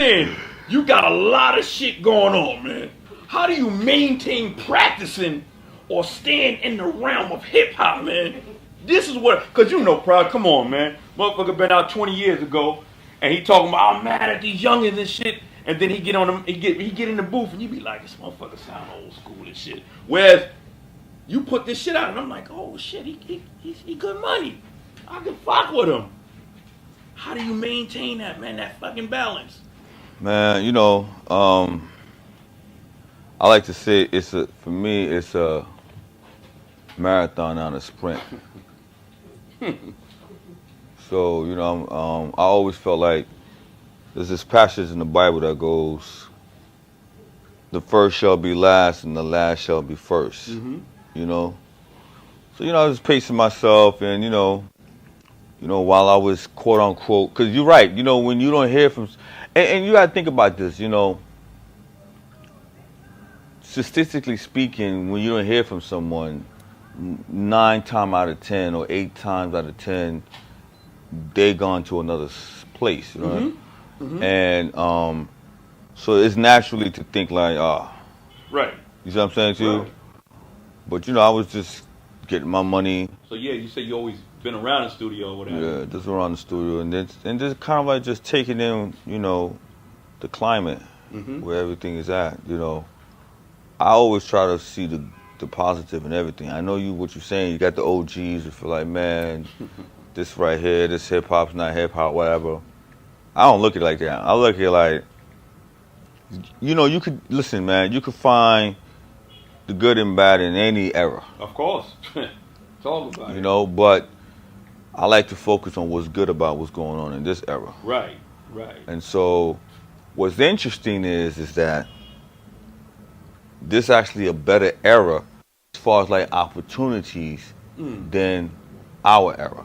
Man, you got a lot of shit going on, man. How do you maintain practicing or staying in the realm of hip hop, man? This is what, cause you know, Pras, come on, man. Motherfucker been out 20 years ago, and he talking about I'm mad at these youngins and shit, and then he get on them, he get in the booth, and you be like, this motherfucker sound old school and shit. Whereas you put this shit out, and I'm like, oh shit, he good money. I can fuck with him. How do you maintain that, man? That fucking balance. Man, you know, I like to say for me it's a marathon, not a sprint. So, you know, I always felt like there's this passage in the Bible that goes, the first shall be last and the last shall be 1st. You know? So, you know, I was pacing myself and, you know, while I was quote unquote, because you're right, you know, when you don't hear from, and you gotta think about this, you know, statistically speaking, when you don't hear from someone, 9 times out of 10 or 8 times out of 10, they gone to another place, you know? And so it's naturally to think like, Right. You see what I'm saying to you? Right. But you know, I was just getting my money. So yeah, you say you always been around the studio or whatever. Yeah, just around the studio, and just kind of like just taking in, you know, the climate where everything is at. You know, I always try to see the positive in everything. I know what you're saying. You got the OGs who feel like, man, this right here, this hip hop's not hip hop, whatever. I don't look at it like that. I look at it like, you know, you could listen, man. You could find the good and bad in any era. Of course, talk about it. You know, but I like to focus on what's good about what's going on in this era. Right, right. And so, what's interesting is that this actually a better era as far as like opportunities than our era.